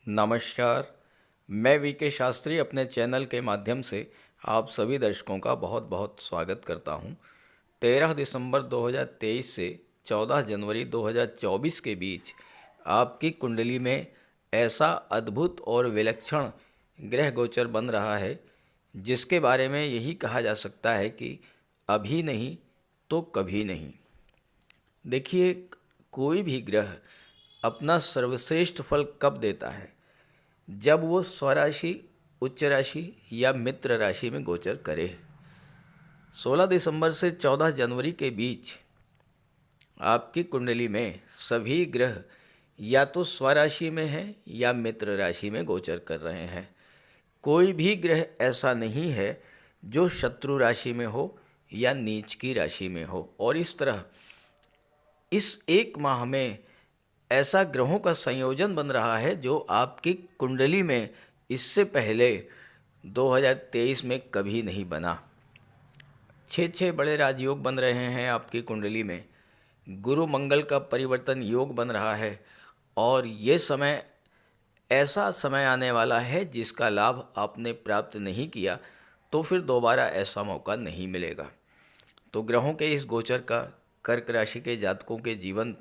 नमस्कार। मैं वीके शास्त्री अपने चैनल के माध्यम से आप सभी दर्शकों का बहुत बहुत स्वागत करता हूं। 13 दिसंबर 2023 से 14 जनवरी 2024 के बीच आपकी कुंडली में ऐसा अद्भुत और विलक्षण ग्रह गोचर बन रहा है जिसके बारे में यही कहा जा सकता है कि अभी नहीं तो कभी नहीं। देखिए, कोई भी ग्रह अपना सर्वश्रेष्ठ फल कब देता है? जब वो स्वराशि, उच्च राशि या मित्र राशि में गोचर करे। 16 दिसंबर से 14 जनवरी के बीच आपकी कुंडली में सभी ग्रह या तो स्वराशि में हैं या मित्र राशि में गोचर कर रहे हैं। कोई भी ग्रह ऐसा नहीं है जो शत्रु राशि में हो या नीच की राशि में हो। और इस तरह इस एक माह में ऐसा ग्रहों का संयोजन बन रहा है जो आपकी कुंडली में इससे पहले 2023 में कभी नहीं बना। 6 बड़े राजयोग बन रहे हैं आपकी कुंडली में। गुरु मंगल का परिवर्तन योग बन रहा है और ये समय ऐसा समय आने वाला है जिसका लाभ आपने प्राप्त नहीं किया तो फिर दोबारा ऐसा मौका नहीं मिलेगा। तो ग्रहों के इस गोचर का कर्क राशि के जातकों के जीवन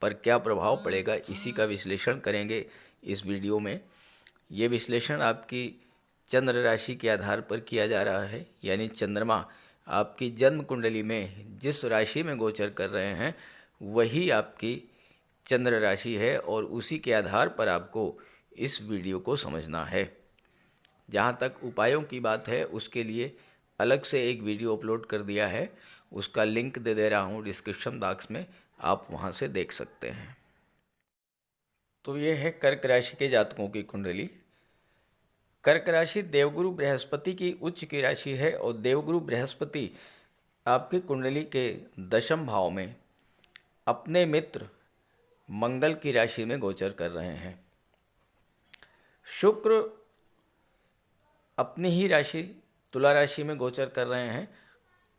पर क्या प्रभाव पड़ेगा, इसी का विश्लेषण करेंगे इस वीडियो में। ये विश्लेषण आपकी चंद्र राशि के आधार पर किया जा रहा है, यानी चंद्रमा आपकी जन्म कुंडली में जिस राशि में गोचर कर रहे हैं वही आपकी चंद्र राशि है और उसी के आधार पर आपको इस वीडियो को समझना है। जहाँ तक उपायों की बात है उसके लिए अलग से एक वीडियो अपलोड कर दिया है, उसका लिंक दे रहा हूँ डिस्क्रिप्शन बॉक्स में, आप वहाँ से देख सकते हैं। तो ये है कर्क राशि के जातकों की कुंडली। कर्क राशि देवगुरु बृहस्पति की उच्च की राशि है और देवगुरु बृहस्पति आपकी कुंडली के दशम भाव में अपने मित्र मंगल की राशि में गोचर कर रहे हैं। शुक्र अपनी ही राशि तुला राशि में गोचर कर रहे हैं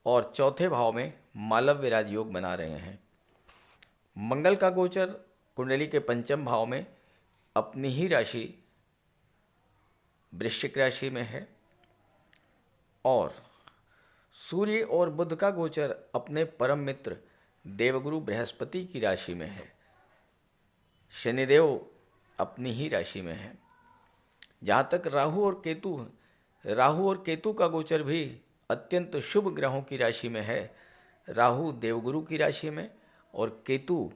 और चौथे भाव में मालव्य राजयोग बना रहे हैं। मंगल का गोचर कुंडली के पंचम भाव में अपनी ही राशि वृश्चिक राशि में है और सूर्य और बुध का गोचर अपने परम मित्र देवगुरु बृहस्पति की राशि में है। शनिदेव अपनी ही राशि में है। जहाँ तक राहु और केतु का गोचर भी अत्यंत शुभ ग्रहों की राशि में है। राहु देवगुरु की राशि में और केतु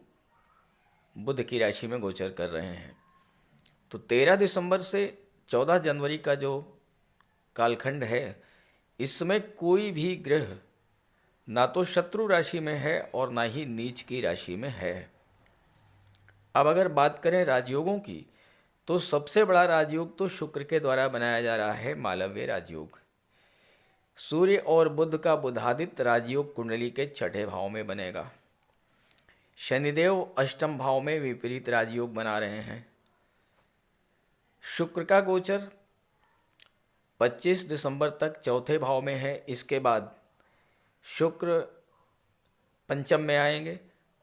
बुध की राशि में गोचर कर रहे हैं। तो 13 दिसंबर से 14 जनवरी का जो कालखंड है इसमें कोई भी ग्रह ना तो शत्रु राशि में है और ना ही नीच की राशि में है। अब अगर बात करें राजयोगों की तो सबसे बड़ा राजयोग तो शुक्र के द्वारा बनाया जा रहा है, मालव्य राजयोग। सूर्य और बुध का बुधादित्य राजयोग कुंडली के छठे भाव में बनेगा। शनिदेव अष्टम भाव में विपरीत राजयोग बना रहे हैं। शुक्र का गोचर 25 दिसंबर तक चौथे भाव में है। इसके बाद शुक्र पंचम में आएंगे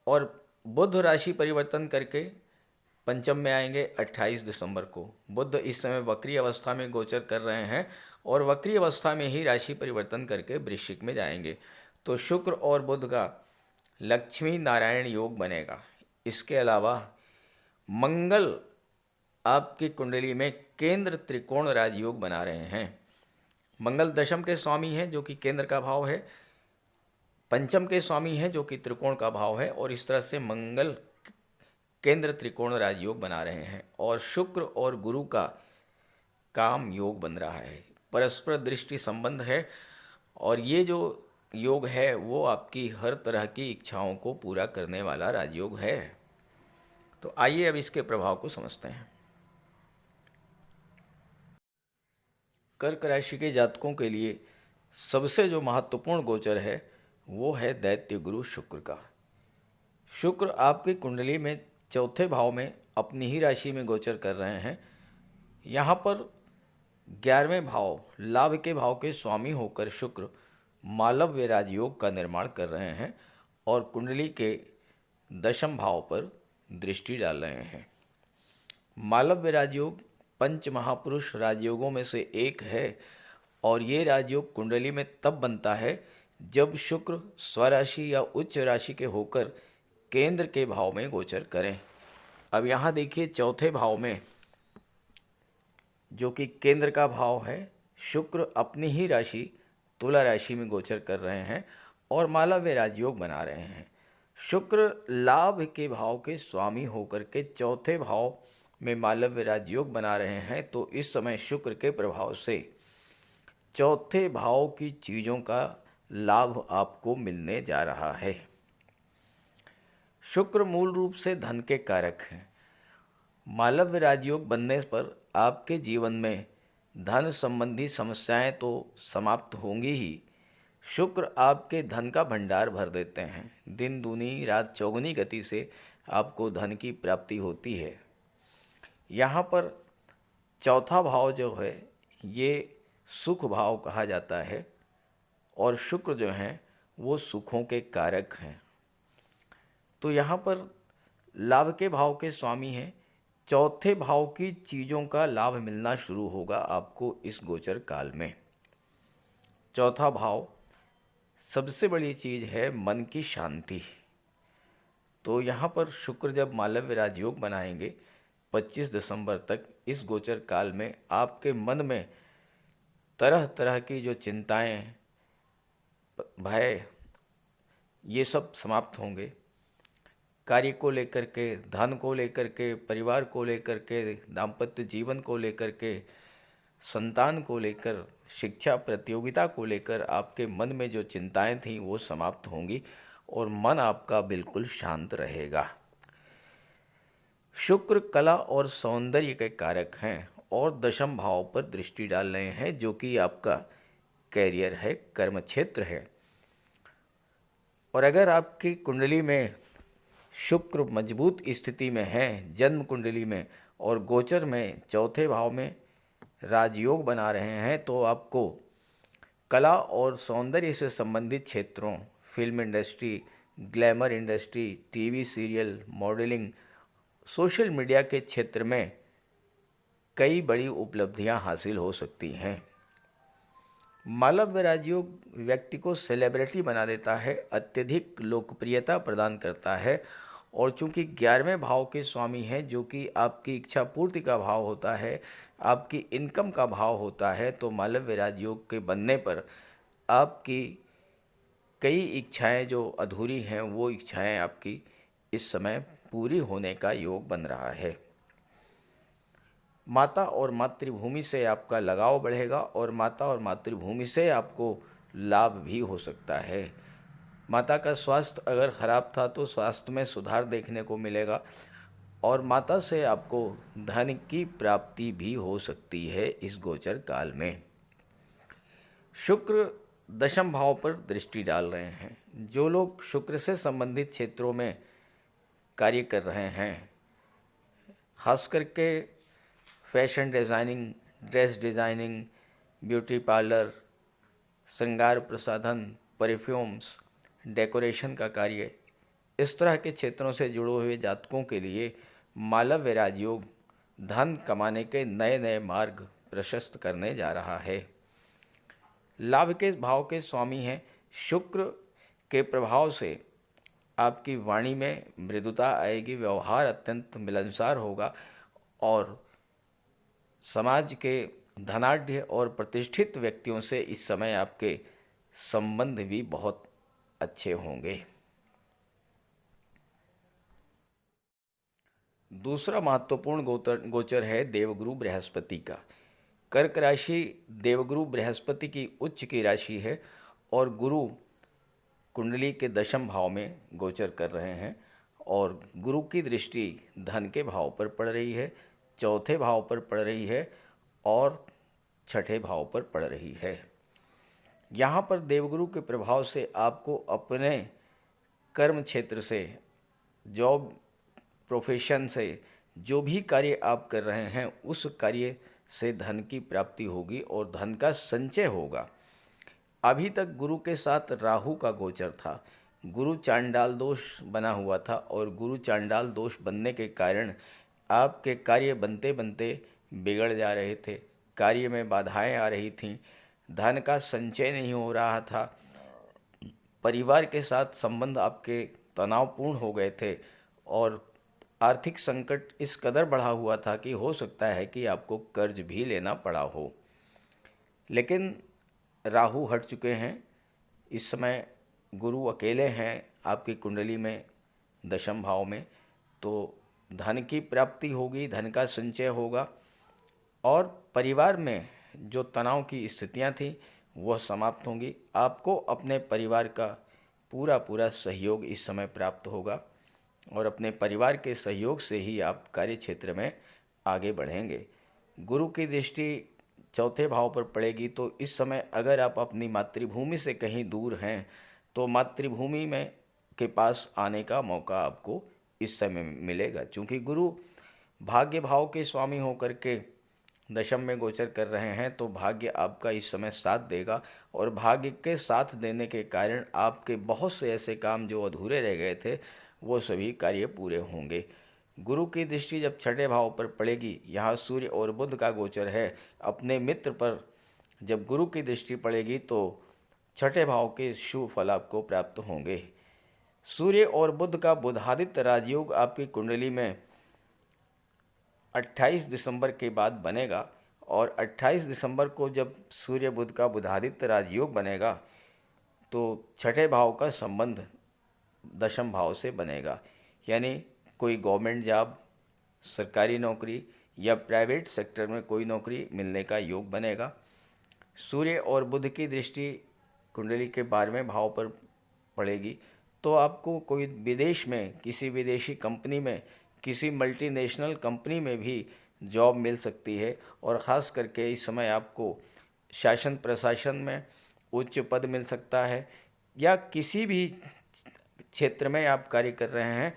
और बुध राशि परिवर्तन करके पंचम में आएंगे 28 दिसंबर को। बुध इस समय वक्री अवस्था में गोचर कर रहे हैं और वक्री अवस्था में ही राशि परिवर्तन करके वृश्चिक में जाएंगे। तो शुक्र और बुध का लक्ष्मी नारायण योग बनेगा। इसके अलावा मंगल आपकी कुंडली में केंद्र त्रिकोण राजयोग बना रहे हैं। मंगल दशम के स्वामी हैं जो कि केंद्र का भाव है, पंचम के स्वामी हैं जो कि त्रिकोण का भाव है और इस तरह से मंगल केंद्र त्रिकोण राजयोग बना रहे हैं। और शुक्र और गुरु का काम योग बन रहा है, परस्पर दृष्टि संबंध है और ये जो योग है वो आपकी हर तरह की इच्छाओं को पूरा करने वाला राजयोग है। तो आइए अब इसके प्रभाव को समझते हैं। कर्क राशि के जातकों के लिए सबसे जो महत्वपूर्ण गोचर है वो है दैत्य गुरु शुक्र का। शुक्र आपकी कुंडली में चौथे भाव में अपनी ही राशि में गोचर कर रहे हैं। यहाँ पर 11वें भाव लाभ के भाव के स्वामी होकर शुक्र मालव्य राजयोग का निर्माण कर रहे हैं और कुंडली के दशम भाव पर दृष्टि डाल रहे हैं। मालव्य राजयोग पंच महापुरुष राजयोगों में से एक है और ये राजयोग कुंडली में तब बनता है जब शुक्र स्वराशि या उच्च राशि के होकर केंद्र के भाव में गोचर करें। अब यहाँ देखिए चौथे भाव में जो कि केंद्र का भाव है, शुक्र अपनी ही राशि तुला राशि में गोचर कर रहे हैं और मालव्य राजयोग बना रहे हैं। शुक्र लाभ के भाव के स्वामी होकर के चौथे भाव में मालव्य राजयोग बना रहे हैं, तो इस समय शुक्र के प्रभाव से चौथे भाव की चीज़ों का लाभ आपको मिलने जा रहा है। शुक्र मूल रूप से धन के कारक हैं। मालव्य राजयोग बनने पर आपके जीवन में धन संबंधी समस्याएं तो समाप्त होंगी ही, शुक्र आपके धन का भंडार भर देते हैं। दिन दूनी रात चौगुनी गति से आपको धन की प्राप्ति होती है। यहाँ पर चौथा भाव जो है ये सुख भाव कहा जाता है और शुक्र जो हैं वो सुखों के कारक हैं। तो यहाँ पर लाभ के भाव के स्वामी हैं। चौथे भाव की चीज़ों का लाभ मिलना शुरू होगा आपको इस गोचर काल में। चौथा भाव सबसे बड़ी चीज़ है मन की शांति। तो यहाँ पर शुक्र जब मालव्य राजयोग बनाएंगे 25 दिसंबर तक, इस गोचर काल में आपके मन में तरह तरह की जो चिंताएं, भय, ये सब समाप्त होंगे। कार्य को लेकर के, धन को लेकर के, परिवार को लेकर के, दाम्पत्य जीवन को लेकर के, संतान को लेकर, शिक्षा प्रतियोगिता को लेकर आपके मन में जो चिंताएं थीं वो समाप्त होंगी और मन आपका बिल्कुल शांत रहेगा। शुक्र कला और सौंदर्य के कारक हैं और दशम भाव पर दृष्टि डाल रहे हैं जो कि आपका कैरियर है, कर्म क्षेत्र है। और अगर आपकी कुंडली में शुक्र मजबूत स्थिति में है, जन्म कुंडली में, और गोचर में चौथे भाव में राजयोग बना रहे हैं, तो आपको कला और सौंदर्य से संबंधित क्षेत्रों, film industry, glamour industry, TV serial, modelling, social media के क्षेत्र में कई बड़ी उपलब्धियां हासिल हो सकती हैं। मालव्य राजयोग व्यक्ति को सेलिब्रिटी बना देता है, अत्यधिक लोकप्रियता प्रदान करता है और चूंकि 11वें भाव के स्वामी हैं जो कि आपकी इच्छा पूर्ति का भाव होता है, आपकी इनकम का भाव होता है, तो मालव्य राजयोग के बनने पर आपकी कई इच्छाएं जो अधूरी हैं वो इच्छाएं आपकी इस समय पूरी होने का योग बन रहा है। माता और मातृभूमि से आपका लगाव बढ़ेगा और माता और मातृभूमि से आपको लाभ भी हो सकता है। माता का स्वास्थ्य अगर खराब था तो स्वास्थ्य में सुधार देखने को मिलेगा और माता से आपको धन की प्राप्ति भी हो सकती है इस गोचर काल में। शुक्र दशम भाव पर दृष्टि डाल रहे हैं। जो लोग शुक्र से संबंधित क्षेत्रों में कार्य कर रहे हैं, खास करके fashion designing, dress designing, beauty parlour, श्रृंगार प्रसाधन, परफ्यूम्स, डेकोरेशन का कार्य, इस तरह के क्षेत्रों से जुड़े हुए जातकों के लिए मालव्य राजयोग धन कमाने के नए नए मार्ग प्रशस्त करने जा रहा है। लाभ के भाव के स्वामी हैं। शुक्र के प्रभाव से आपकी वाणी में मृदुता आएगी, व्यवहार अत्यंत मिलनसार होगा और समाज के धनाढ्य और प्रतिष्ठित व्यक्तियों से इस समय आपके संबंध भी बहुत अच्छे होंगे। दूसरा महत्वपूर्ण गोचर है देवगुरु बृहस्पति का। कर्क राशि देवगुरु बृहस्पति की उच्च की राशि है और गुरु कुंडली के दशम भाव में गोचर कर रहे हैं और गुरु की दृष्टि धन के भाव पर पड़ रही है, चौथे भाव पर पड़ रही है और छठे भाव पर पड़ रही है। यहाँ पर देवगुरु के प्रभाव से आपको अपने कर्म क्षेत्र से, जॉब प्रोफेशन से, जो भी कार्य आप कर रहे हैं उस कार्य से धन की प्राप्ति होगी और धन का संचय होगा। अभी तक गुरु के साथ राहु का गोचर था, गुरु चांडाल दोष बना हुआ था और गुरु चांडाल दोष बनने के कारण आपके कार्य बनते बनते बिगड़ जा रहे थे, कार्य में बाधाएं आ रही थीं, धन का संचय नहीं हो रहा था, परिवार के साथ संबंध आपके तनावपूर्ण हो गए थे और आर्थिक संकट इस कदर बढ़ा हुआ था कि हो सकता है कि आपको कर्ज भी लेना पड़ा हो। लेकिन राहु हट चुके हैं, इस समय गुरु अकेले हैं आपकी कुंडली में दशम भाव में, तो धन की प्राप्ति होगी, धन का संचय होगा और परिवार में जो तनाव की स्थितियां थी वह समाप्त होंगी। आपको अपने परिवार का पूरा पूरा सहयोग इस समय प्राप्त होगा और अपने परिवार के सहयोग से ही आप कार्य क्षेत्र में आगे बढ़ेंगे। गुरु की दृष्टि चौथे भाव पर पड़ेगी, तो इस समय अगर आप अपनी मातृभूमि से कहीं दूर हैं तो मातृभूमि में के पास आने का मौका आपको इस समय मिलेगा। चूँकि गुरु भाग्य भाव के स्वामी होकर के दशम में गोचर कर रहे हैं, तो भाग्य आपका इस समय साथ देगा और भाग्य के साथ देने के कारण आपके बहुत से ऐसे काम जो अधूरे रह गए थे वो सभी कार्य पूरे होंगे। गुरु की दृष्टि जब छठे भाव पर पड़ेगी, यहाँ सूर्य और बुध का गोचर है, अपने मित्र पर जब गुरु की दृष्टि पड़ेगी तो छठे भाव के शुभ फल आपको प्राप्त होंगे। सूर्य और बुध का बुधादित्य राजयोग आपकी कुंडली में 28 दिसंबर के बाद बनेगा और 28 दिसंबर को जब सूर्य बुध का बुधादित्य राजयोग बनेगा तो छठे भाव का संबंध दशम भाव से बनेगा, यानी कोई गवर्नमेंट जॉब, सरकारी नौकरी या प्राइवेट सेक्टर में कोई नौकरी मिलने का योग बनेगा। सूर्य और बुध की दृष्टि कुंडली के 12वें भाव पर पड़ेगी, तो आपको कोई विदेश में, किसी विदेशी कंपनी में, किसी मल्टीनेशनल कंपनी में भी जॉब मिल सकती है और ख़ास करके इस समय आपको शासन प्रशासन में उच्च पद मिल सकता है या किसी भी क्षेत्र में आप कार्य कर रहे हैं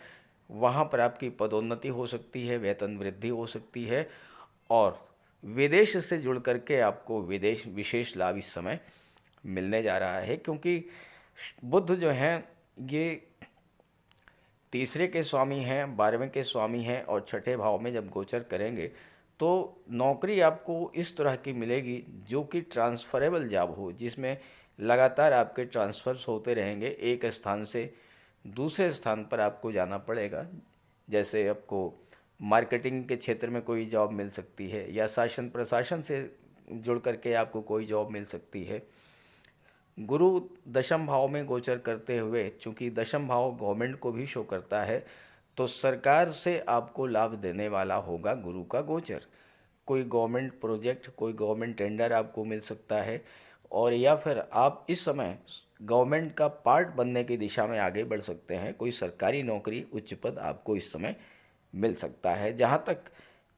वहाँ पर आपकी पदोन्नति हो सकती है, वेतन वृद्धि हो सकती है और विदेश से जुड़ करके आपको विदेश विशेष लाभ इस समय मिलने जा रहा है। क्योंकि बुध जो हैं ये तीसरे के स्वामी हैं, 12वें के स्वामी हैं और छठे भाव में जब गोचर करेंगे तो नौकरी आपको इस तरह की मिलेगी जो कि ट्रांसफरेबल जॉब हो, जिसमें लगातार आपके ट्रांसफ़र्स होते रहेंगे, एक स्थान से दूसरे स्थान पर आपको जाना पड़ेगा। जैसे आपको मार्केटिंग के क्षेत्र में कोई जॉब मिल सकती है या शासन प्रशासन से जुड़ करके आपको कोई जॉब मिल सकती है। गुरु दशम भाव में गोचर करते हुए, चूंकि दशम भाव गवर्नमेंट को भी शो करता है, तो सरकार से आपको लाभ देने वाला होगा गुरु का गोचर। कोई गवर्नमेंट प्रोजेक्ट, कोई गवर्नमेंट टेंडर आपको मिल सकता है और या फिर आप इस समय गवर्नमेंट का पार्ट बनने की दिशा में आगे बढ़ सकते हैं। कोई सरकारी नौकरी, उच्च पद आपको इस समय मिल सकता है। जहाँ तक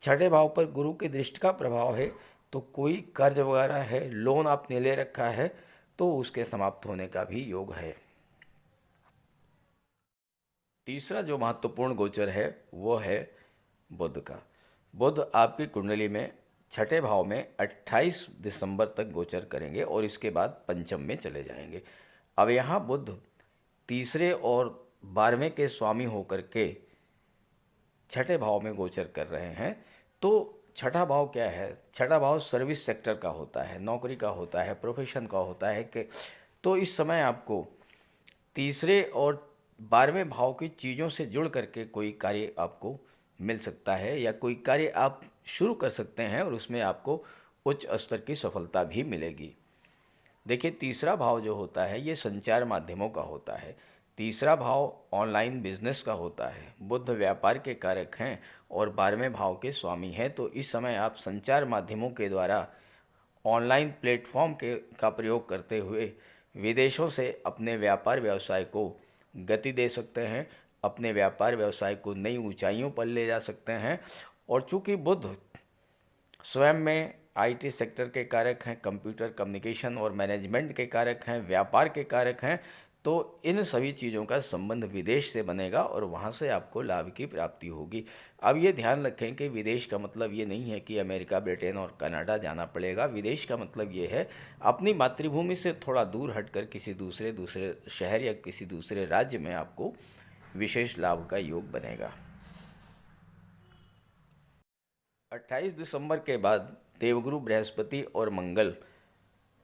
छठे भाव पर गुरु की दृष्टि का प्रभाव है, तो कोई कर्ज वगैरह है, लोन आपने ले रखा है, तो उसके समाप्त होने का भी योग है। तीसरा जो महत्वपूर्ण गोचर है वो है बुध का। बुध आपकी कुंडली में छठे भाव में 28 दिसंबर तक गोचर करेंगे और इसके बाद पंचम में चले जाएंगे। अब यहाँ बुध तीसरे और 12वें के स्वामी होकर के छठे भाव में गोचर कर रहे हैं। तो छठा भाव क्या है? छठा भाव सर्विस सेक्टर का होता है, नौकरी का होता है, प्रोफेशन का होता है कि तो इस समय आपको तीसरे और 12वें भाव की चीज़ों से जुड़ करके कोई कार्य आपको मिल सकता है या कोई कार्य आप शुरू कर सकते हैं और उसमें आपको उच्च स्तर की सफलता भी मिलेगी। देखिए, तीसरा भाव जो होता है ये संचार माध्यमों का होता है। तीसरा भाव ऑनलाइन बिजनेस का होता है। बुध व्यापार के कारक हैं और 12वें भाव के स्वामी हैं, तो इस समय आप संचार माध्यमों के द्वारा ऑनलाइन प्लेटफॉर्म का प्रयोग करते हुए विदेशों से अपने व्यापार व्यवसाय को गति दे सकते हैं, अपने व्यापार व्यवसाय को नई ऊंचाइयों पर ले जा सकते हैं। और चूंकि बुध स्वयं में आईटी सेक्टर के कारक हैं, कंप्यूटर कम्युनिकेशन और मैनेजमेंट के कारक हैं, व्यापार के कारक हैं, तो इन सभी चीज़ों का संबंध विदेश से बनेगा और वहाँ से आपको लाभ की प्राप्ति होगी। अब ये ध्यान रखें कि विदेश का मतलब ये नहीं है कि अमेरिका, ब्रिटेन और कनाडा जाना पड़ेगा। विदेश का मतलब ये है अपनी मातृभूमि से थोड़ा दूर हटकर किसी दूसरे शहर या किसी दूसरे राज्य में आपको विशेष लाभ का योग बनेगा। 28 दिसंबर के बाद देवगुरु बृहस्पति और मंगल,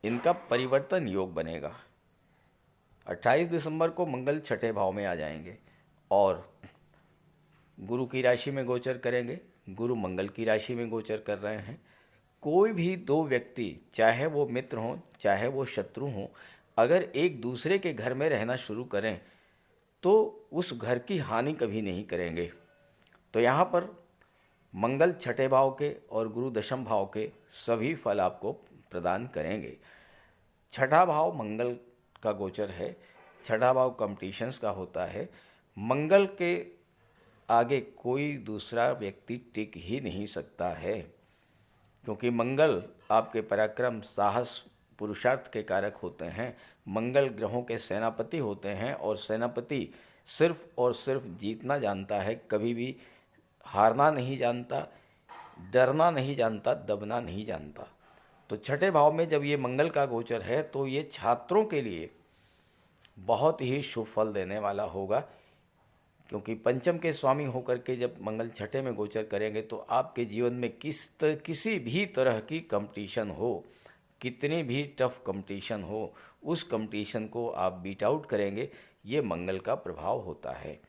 इनका परिवर्तन योग बनेगा। 28 दिसंबर को मंगल छठे भाव में आ जाएंगे और गुरु की राशि में गोचर करेंगे। गुरु मंगल की राशि में गोचर कर रहे हैं। कोई भी दो व्यक्ति, चाहे वो मित्र हों चाहे वो शत्रु हों, अगर एक दूसरे के घर में रहना शुरू करें तो उस घर की हानि कभी नहीं करेंगे। तो यहाँ पर मंगल छठे भाव के और गुरु दशम भाव के सभी फल आपको प्रदान करेंगे। छठा भाव मंगल का गोचर है। छठा भाव कंपटीशंस का होता है। मंगल के आगे कोई दूसरा व्यक्ति टिक ही नहीं सकता है, क्योंकि मंगल आपके पराक्रम, साहस, पुरुषार्थ के कारक होते हैं। मंगल ग्रहों के सेनापति होते हैं और सेनापति सिर्फ और सिर्फ जीतना जानता है, कभी भी हारना नहीं जानता, डरना नहीं जानता, दबना नहीं जानता। तो छठे भाव में जब ये मंगल का गोचर है तो ये छात्रों के लिए बहुत ही शुभ फल देने वाला होगा, क्योंकि पंचम के स्वामी होकर के जब मंगल छठे में गोचर करेंगे तो आपके जीवन में किसी भी तरह की कंपटीशन हो, कितनी भी टफ कंपटीशन हो, उस कंपटीशन को आप बीट आउट करेंगे। ये मंगल का प्रभाव होता है।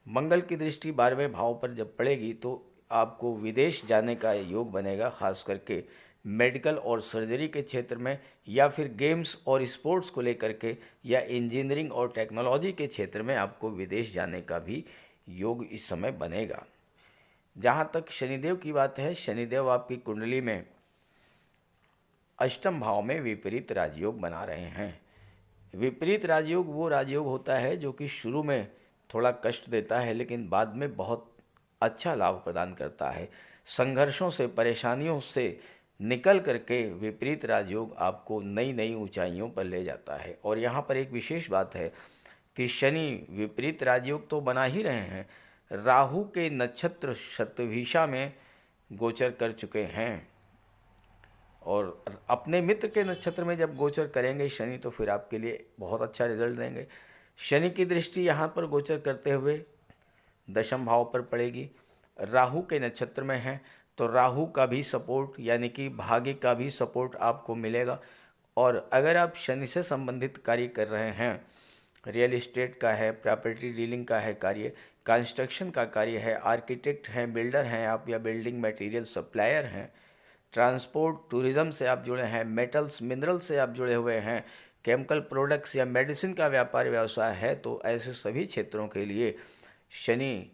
मंगल की दृष्टि 12वें भाव पर जब पड़ेगी तो आपको विदेश जाने का योग बनेगा, खास करके मेडिकल और सर्जरी के क्षेत्र में, या फिर गेम्स और स्पोर्ट्स को लेकर के, या इंजीनियरिंग और टेक्नोलॉजी के क्षेत्र में आपको विदेश जाने का भी योग इस समय बनेगा। जहाँ तक शनिदेव की बात है, शनिदेव आपकी कुंडली में अष्टम भाव में विपरीत राजयोग बना रहे हैं। विपरीत राजयोग वो राजयोग होता है जो कि शुरू में थोड़ा कष्ट देता है, लेकिन बाद में बहुत अच्छा लाभ प्रदान करता है। संघर्षों से, परेशानियों से निकल करके विपरीत राजयोग आपको नई नई ऊंचाइयों पर ले जाता है। और यहाँ पर एक विशेष बात है कि शनि विपरीत राजयोग तो बना ही रहे हैं, राहु के नक्षत्र शतभिषा में गोचर कर चुके हैं, और अपने मित्र के नक्षत्र में जब गोचर करेंगे शनि तो फिर आपके लिए बहुत अच्छा रिजल्ट देंगे। शनि की दृष्टि यहाँ पर गोचर करते हुए दशम भाव पर पड़ेगी, राहु के नक्षत्र में है, तो राहु का भी सपोर्ट, यानी कि भाग्य का भी सपोर्ट आपको मिलेगा। और अगर आप शनि से संबंधित कार्य कर रहे हैं, रियल इस्टेट का है, प्रॉपर्टी डीलिंग का है कार्य, कंस्ट्रक्शन का कार्य है, आर्किटेक्ट हैं, बिल्डर हैं आप, या बिल्डिंग मटेरियल सप्लायर हैं, ट्रांसपोर्ट टूरिज़्म से आप जुड़े हैं, मेटल्स मिनरल से आप जुड़े हुए हैं, केमिकल प्रोडक्ट्स या मेडिसिन का व्यापार व्यवसाय है, तो ऐसे सभी क्षेत्रों के लिए शनि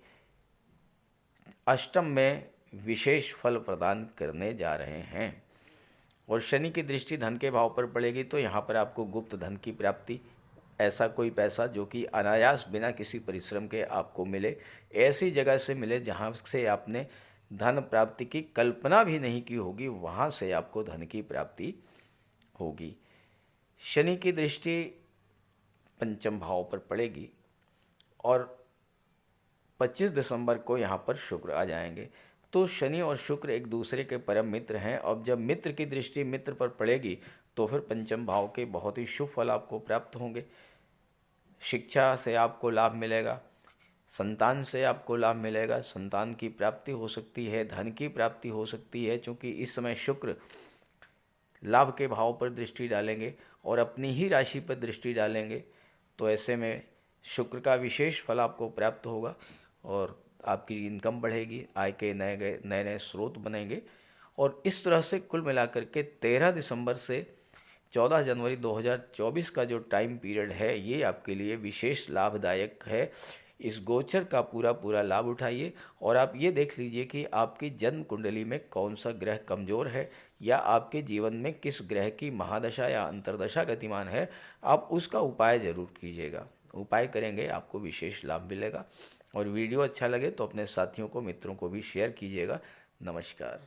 अष्टम में विशेष फल प्रदान करने जा रहे हैं। और शनि की दृष्टि धन के भाव पर पड़ेगी तो यहाँ पर आपको गुप्त धन की प्राप्ति, ऐसा कोई पैसा जो कि अनायास बिना किसी परिश्रम के आपको मिले, ऐसी जगह से मिले जहाँ से आपने धन प्राप्ति की कल्पना भी नहीं की होगी, वहाँ से आपको धन की प्राप्ति होगी। शनि की दृष्टि पंचम भाव पर पड़ेगी और 25 दिसंबर को यहाँ पर शुक्र आ जाएंगे। तो शनि और शुक्र एक दूसरे के परम मित्र हैं। अब जब मित्र की दृष्टि मित्र पर पड़ेगी तो फिर पंचम भाव के बहुत ही शुभ फल आपको प्राप्त होंगे। शिक्षा से आपको लाभ मिलेगा, संतान से आपको लाभ मिलेगा, संतान की प्राप्ति हो सकती है, धन की प्राप्ति हो सकती है, क्योंकि इस समय शुक्र लाभ के भाव पर दृष्टि डालेंगे और अपनी ही राशि पर दृष्टि डालेंगे। तो ऐसे में शुक्र का विशेष फल आपको प्राप्त होगा और आपकी इनकम बढ़ेगी, आय के नए नए स्रोत बनेंगे। और इस तरह से कुल मिलाकर के 13 दिसंबर से 14 जनवरी 2024 का जो टाइम पीरियड है ये आपके लिए विशेष लाभदायक है। इस गोचर का पूरा लाभ उठाइए और आप ये देख लीजिए कि आपकी जन्म कुंडली में कौन सा ग्रह कमज़ोर है या आपके जीवन में किस ग्रह की महादशा या अंतर्दशा गतिमान है, आप उसका उपाय ज़रूर कीजिएगा। उपाय करेंगे आपको विशेष लाभ मिलेगा। और वीडियो अच्छा लगे तो अपने साथियों को, मित्रों को भी शेयर कीजिएगा। नमस्कार।